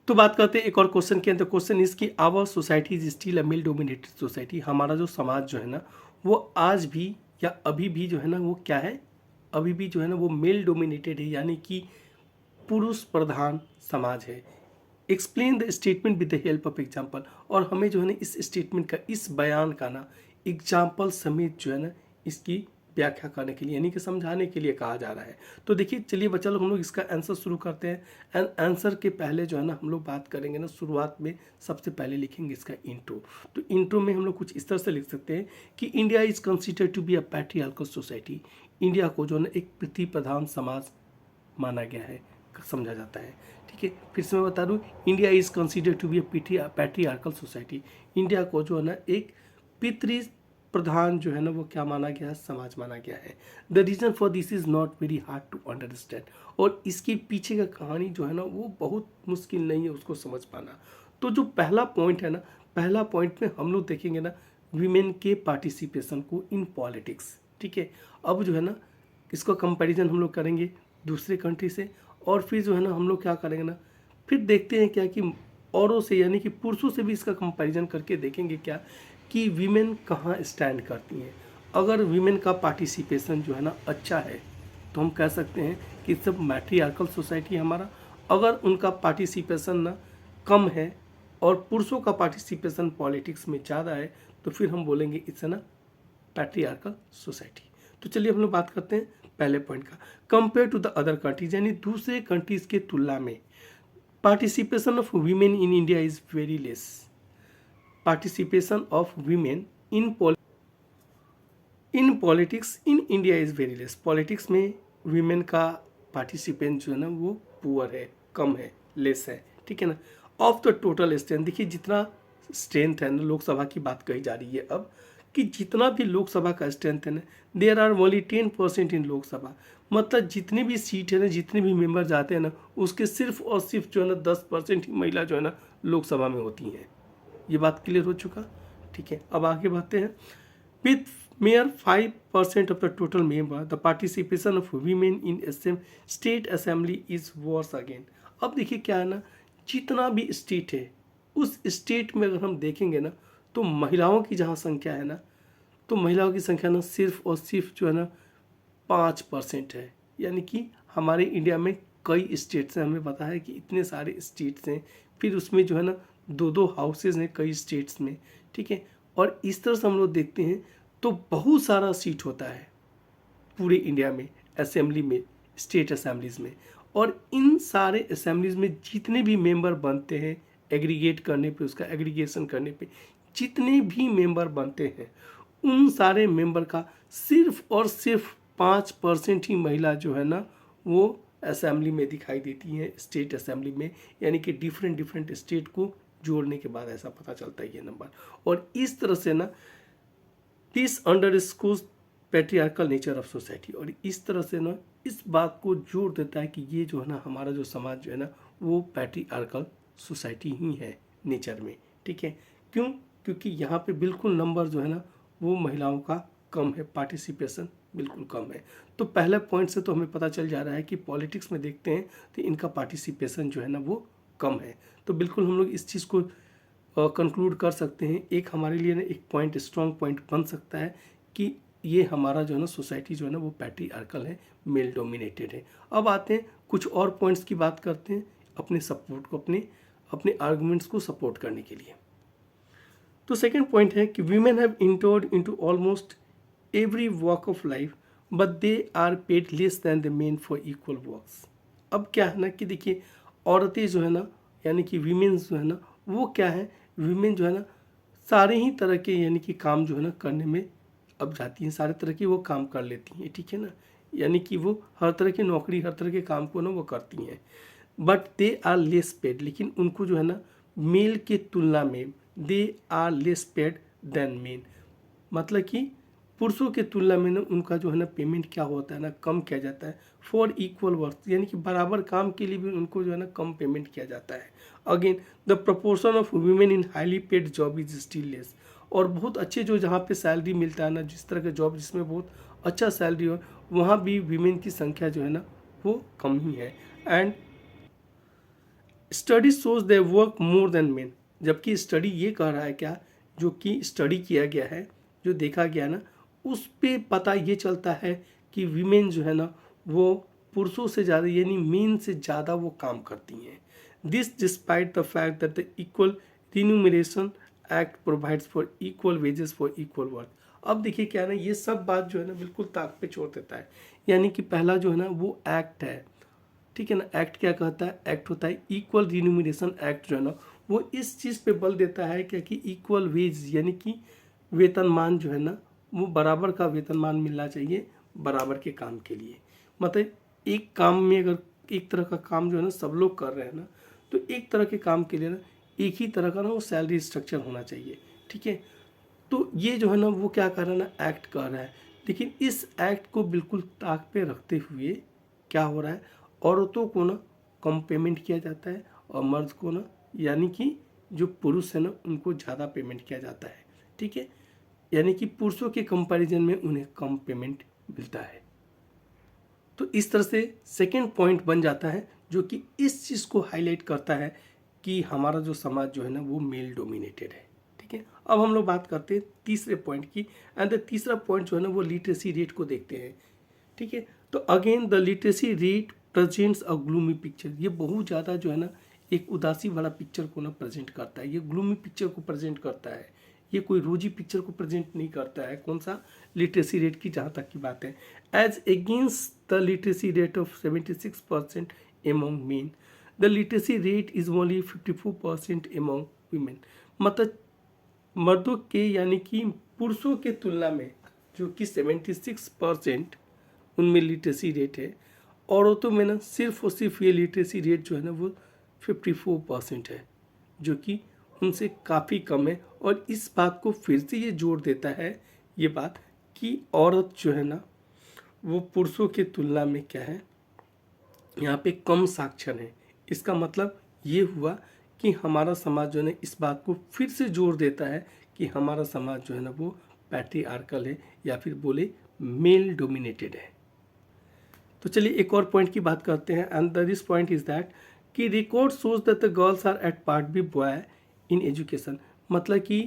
तो बात करते हैं एक और क्वेश्चन की। तो क्वेश्चन इज कि our society is still a male dominated society. हमारा जो समाज जो है ना वो आज भी या अभी भी जो है ना वो क्या है, अभी भी जो है ना वो मेल डोमिनेटेड है, यानी कि पुरुष प्रधान समाज है। Explain the statement with the help of example. और हमें जो है ना इस स्टेटमेंट का, इस बयान का ना एग्जाम्पल समेत जो है ना इसकी व्याख्या करने के लिए, यानी कि समझाने के लिए कहा जा रहा है। तो देखिए, चलिए बच्चा लोग हम लोग इसका आंसर शुरू करते हैं। एंड आंसर के पहले जो है ना हम लोग बात करेंगे ना, शुरुआत में सबसे पहले लिखेंगे इसका इंट्रो। तो इंट्रो में हम लोग कुछ इस तरह से लिख सकते हैं कि India is considered to be a patriarchal society. India को जो है ना एक पृथ्वी प्रधान समाज माना गया है, समझा जाता है। ठीक है, फिर से मैं बता दूं, India is considered to be a patriarchal society. India को जो है ना एक पितृ प्रधान जो है ना वो क्या माना गया है, समाज माना गया है। The reason for this is not very hard to understand. और इसके पीछे का कहानी जो है ना वो बहुत मुश्किल नहीं है उसको समझ पाना। तो जो पहला पॉइंट है ना, पहला पॉइंट में हम लोग देखेंगे ना वीमेन के पार्टिसिपेशन को इन पॉलिटिक्स। ठीक है, अब जो है ना इसका कंपैरिजन हम लोग करेंगे दूसरे कंट्री से, और फिर जो है ना हम लोग क्या करेंगे ना, फिर देखते हैं क्या कि औरों से, यानी कि पुरुषों से भी इसका कंपैरिजन करके देखेंगे क्या कि वीमेन कहाँ स्टैंड करती हैं। अगर वीमेन का पार्टिसिपेशन जो है ना अच्छा है तो हम कह सकते हैं कि सब मैट्रियार्कल सोसाइटी हमारा। अगर उनका पार्टिसिपेशन ना कम है और पुरुषों का पार्टिसिपेशन पॉलिटिक्स में ज़्यादा है तो फिर हम बोलेंगे इट्स ना पैट्रियार्कल सोसाइटी। तो चलिए हम लोग बात करते हैं पहले पॉइंट का। Compare to the other countries, यानी दूसरे कंट्रीज के तुलना में participation of women in India is very less. Participation of women in politics in India is very less. Politics में वीमेन का पार्टिसिपेंट जो है ना वो पुअर है, कम है, लेस है। ठीक है ना। ऑफ द टोटल स्ट्रेंथ, देखिए जितना स्ट्रेंथ है ना, लोकसभा की बात कही जा रही है अब कि जितना भी लोकसभा का स्ट्रेंथ है ना, देयर आर ओनली 10% इन लोकसभा। मतलब जितनी भी सीट है ना, जितने भी मेंबर जाते हैं ना, उसके सिर्फ और सिर्फ जो है ना 10% ही महिला जो है ना लोकसभा में होती हैं। ये बात क्लियर हो चुका। ठीक है, अब आगे बढ़ते हैं। With mere 5% of the total member, the participation of women in state assembly is worse again। अब देखिए क्या है ना, जितना भी स्टेट है उस स्टेट में अगर हम देखेंगे ना तो महिलाओं की जहाँ संख्या है ना, तो महिलाओं की संख्या ना सिर्फ और सिर्फ जो है ना 5% है। यानी कि हमारे इंडिया में कई स्टेट्स हैं, हमें पता है कि इतने सारे स्टेट्स हैं, फिर उसमें जो है ना दो दो हाउसेज हैं कई स्टेट्स में। ठीक है, और इस तरह से हम लोग देखते हैं तो बहुत सारा सीट होता है पूरे इंडिया में असेंबली में, स्टेट असेंबलीज में। और इन सारे असेंबलीज में जितने भी मेंबर बनते हैं, एग्रीगेट करने पे, उसका एग्रीगेशन करने पे जितने भी मेंबर बनते हैं उन सारे मेंबर का सिर्फ और सिर्फ 5% ही महिला जो है ना वो असेंबली में दिखाई देती हैं, स्टेट असेंबली में। यानी कि डिफरेंट डिफरेंट स्टेट को जोड़ने के बाद ऐसा पता चलता है ये नंबर। और इस तरह से ना this underscores patriarchal nature of society. और इस तरह से ना इस बात को जोड़ देता है कि ये जो है ना हमारा जो समाज जो है ना वो पैट्रियार्कल सोसाइटी ही है नेचर में। ठीक है, क्यों? क्योंकि यहाँ पे बिल्कुल नंबर जो है ना वो महिलाओं का कम है, पार्टिसिपेशन बिल्कुल कम है। तो पहले पॉइंट से तो हमें पता चल जा रहा है कि पॉलिटिक्स में देखते हैं तो इनका पार्टिसिपेशन जो है ना वो कम है। तो बिल्कुल हम लोग इस चीज़ को कंक्लूड कर सकते हैं। एक हमारे लिए ना एक पॉइंट, स्ट्रॉन्ग पॉइंट बन सकता है कि ये हमारा जो है ना सोसाइटी जो है ना वो पैट्रियार्कल है, मेल डोमिनेटेड है। अब आते हैं कुछ और पॉइंट्स की बात करते हैं अपने सपोर्ट को, अपने अपने आर्गूमेंट्स को सपोर्ट करने के लिए। तो सेकंड पॉइंट है कि women have entered into almost every walk of life but they are paid less than the men for equal works. अब क्या है ना कि देखिए औरतें जो है ना, यानी कि वीमेन्स जो है ना वो क्या है, वीमेन जो है ना सारे ही तरह के यानी कि काम जो है ना करने में अब जाती हैं, सारे तरह की वो काम कर लेती हैं। ठीक है ना, यानी कि वो हर तरह की नौकरी, हर तरह के काम को ना वो करती हैं। But they are less paid, लेकिन उनको जो है ना मेल के तुलना में they are less paid than men. मतलब कि पुरुषों के तुलना में ना उनका जो है ना पेमेंट क्या होता है ना कम किया जाता है फॉर इक्वल वर्क, यानी कि बराबर काम के लिए भी उनको जो है ना कम पेमेंट किया जाता है। Again the proportion of women in highly paid job is still less. और बहुत अच्छे जो जहाँ पे सैलरी मिलता है ना, जिस तरह का जॉब जिसमें बहुत अच्छा सैलरी हो, वहाँ भी वीमेन की संख्या जो है ना वो कम ही है। And study shows they work more than main, जबकि स्टडी ये कह रहा है क्या, जो कि स्टडी किया गया है, जो देखा गया ना, उस पे पता ये चलता है कि वीमेन जो है ना वो पुरुषों से ज़्यादा यानी मेन से ज़्यादा वो काम करती हैं। This despite the fact that the equal remuneration act provides for equal wages for equal work. अब देखिए क्या है ना, ये सब बात जो है ना बिल्कुल ताक पे छोड़ देता है। यानी कि पहला जो है ना वो एक्ट है, ठीक है ना। एक्ट क्या कहता है, एक्ट होता है इक्वल रिन्यूमरेशन एक्ट जो है ना, वो इस चीज़ पे बल देता है क्या कि इक्वल वेज यानी कि वेतनमान जो है ना वो बराबर का वेतनमान मिलना चाहिए बराबर के काम के लिए। मतलब एक काम में अगर एक तरह का काम जो है ना सब लोग कर रहे हैं ना, तो एक तरह के काम के लिए ना एक ही तरह का ना वो सैलरी स्ट्रक्चर होना चाहिए, ठीक है। तो ये जो है ना वो क्या कर रहा है ना, एक्ट कर रहा है। लेकिन इस एक्ट को बिल्कुल ताक पे रखते हुए क्या हो रहा है, औरतों को ना कम पेमेंट किया जाता है और मर्द को ना यानी कि जो पुरुष है ना उनको ज़्यादा पेमेंट किया जाता है, ठीक है। यानी कि पुरुषों के कंपैरिजन में उन्हें कम पेमेंट मिलता है। तो इस तरह से सेकेंड पॉइंट बन जाता है जो कि इस चीज़ को हाईलाइट करता है कि हमारा जो समाज जो है ना वो मेल डोमिनेटेड है, ठीक है। अब हम लोग बात करते हैं तीसरे पॉइंट की, एंड द तीसरा पॉइंट जो है ना वो लिटरेसी रेट को देखते हैं, ठीक है। तो again the literacy rate presents a gloomy picture. ये बहुत ज़्यादा जो है ना एक उदासी वाला पिक्चर को ना प्रेजेंट करता है, ये ग्लूमी पिक्चर को प्रेजेंट करता है, ये कोई रोजी पिक्चर को प्रेजेंट नहीं करता है। कौन सा, लिटरेसी रेट की जहाँ तक की बात है। As against the literacy rate of 76% among men, the literacy rate is only 54% among women. मतलब मर्दों के यानी कि पुरुषों के तुलना में जो कि 76% उनमें लिटरेसी रेट है, औरतों में ना सिर्फ और सिर्फ ये लिटरेसी रेट जो है ना वो 54% है, जो कि उनसे काफ़ी कम है। और इस बात को फिर से ये जोड़ देता है ये बात कि औरत जो है ना वो पुरुषों के तुलना में क्या है, यहाँ पे कम साक्षर है। इसका मतलब ये हुआ कि हमारा समाज जो है ना इस बात को फिर से जोड़ देता है कि हमारा समाज जो है ना वो पैट्रियार्कल है या फिर बोले मेल डोमिनेटेड है। तो चलिए एक और पॉइंट की बात करते हैं, and this point is that कि record shows that the girls are at part be boy in education. मतलब कि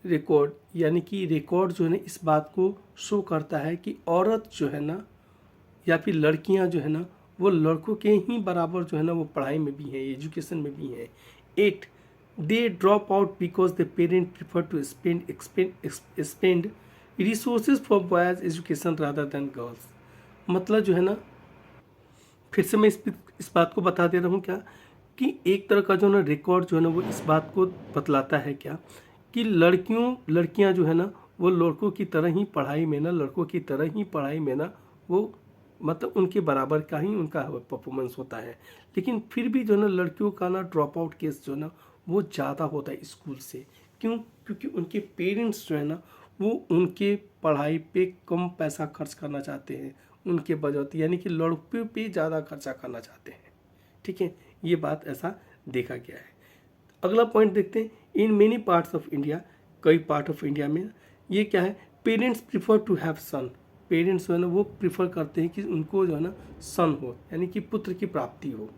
रिकॉर्ड यानी कि रिकॉर्ड जो है ना इस बात को शो करता है कि औरत जो है ना या फिर लड़कियां जो है ना वो लड़कों के ही बराबर जो है ना वो पढ़ाई में भी हैं, एजुकेशन में भी हैं। 8 they drop out because the parent prefer to spend resources for boys education rather than girls. मतलब जो है ना फिर से मैं इस बात को बता दे रहा हूँ क्या कि एक तरह का जो ना रिकॉर्ड जो है ना वो इस बात को बतलाता है क्या कि लड़कियां जो है ना वो लड़कों की तरह ही पढ़ाई में ना वो मतलब उनके बराबर का ही उनका परफॉर्मेंस होता है। लेकिन फिर भी जो ना लड़कियों का ना ड्रॉप आउट केस जो ना वो ज़्यादा होता है स्कूल से। क्यों? क्योंकि उनके पेरेंट्स जो है ना वो उनके पढ़ाई पे कम पैसा खर्च करना चाहते हैं, उनके बजट यानी कि लड़कियों पे ज़्यादा खर्चा करना चाहते हैं, ठीक है। ये बात ऐसा देखा गया है। अगला पॉइंट देखते हैं, in many parts of India, कई पार्ट ऑफ इंडिया में ये क्या है, parents prefer to have son. Parents जो है ना वो प्रीफर करते हैं कि उनको जो है ना सन हो यानी कि पुत्र की प्राप्ति हो।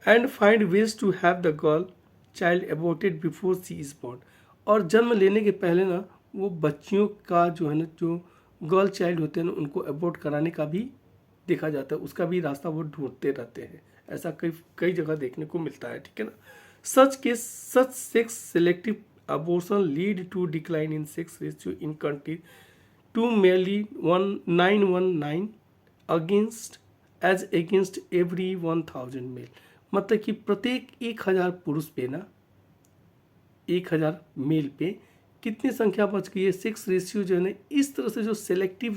And find ways to have the girl child aborted before she is born. और जन्म लेने के पहले ना वो बच्चियों का जो है ना जो गर्ल चाइल्ड होते हैं ना उनको अबॉर्ट कराने का भी देखा जाता है, उसका भी रास्ता वो ढूंढते रहते हैं। ऐसा कई कई जगह देखने को मिलता है, ठीक है ना। Such sex selective abortion lead to decline in sex ratio in country to merely 919 against every 1000 male. मतलब कि प्रत्येक 1000 पुरुष पे ना 1000 मेल पे कितनी संख्या बच गई है। सेक्स रेशियो जो है ना इस तरह से जो सेलेक्टिव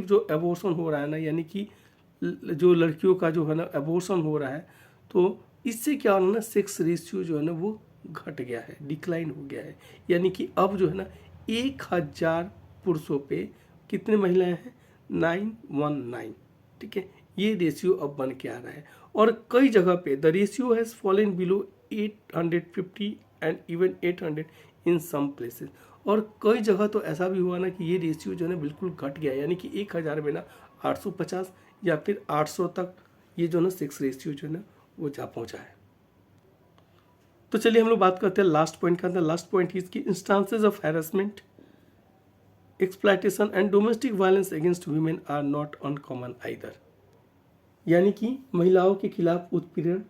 जो एबॉर्शन हो रहा है ना यानी कि जो लड़कियों का जो है ना एबॉर्शन हो रहा है, तो इससे क्या हो रहा है ना सेक्स रेशियो जो है ना वो घट गया है, डिक्लाइन हो गया है। यानी कि अब जो है ना 1000 पुरुषों पे कितने महिलाएं हैं, 919, ठीक है। ये रेशियो अब बन के आ रहा है और कई जगह पे the ratio has fallen below 850 and even 800 in some places. और कई जगह तो ऐसा भी हुआ ना कि ये रेशियो जो है ना बिल्कुल घट गया, यानी कि 1000 में ना 850 या फिर 800 तक ये जो ना सेक्स रेशियो जो है ना वो जा पहुंचा है। तो चलिए हम लोग बात करते हैं लास्ट पॉइंट का। लास्ट पॉइंट इज की instances of harassment, exploitation and domestic violence against women are not uncommon either. यानी कि महिलाओं के खिलाफ उत्पीड़न,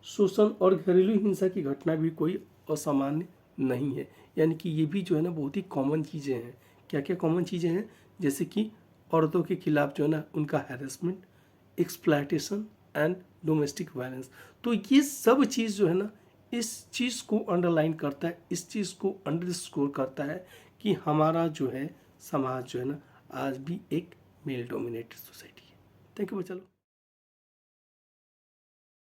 शोषण और घरेलू हिंसा की घटना भी कोई असामान्य नहीं है। यानी कि ये भी जो है ना बहुत ही कॉमन चीज़ें हैं। क्या क्या कॉमन चीज़ें हैं? जैसे कि औरतों के खिलाफ जो है ना उनका harassment, exploitation and domestic violence. तो ये सब चीज़ जो है ना इस चीज़ को अंडरलाइन करता है, इस चीज़ को अंडरस्कोर करता है कि हमारा जो है समाज जो है ना आज भी एक मेल डोमिनेटेड सोसाइटी है। थैंक यू बच्चा लोग।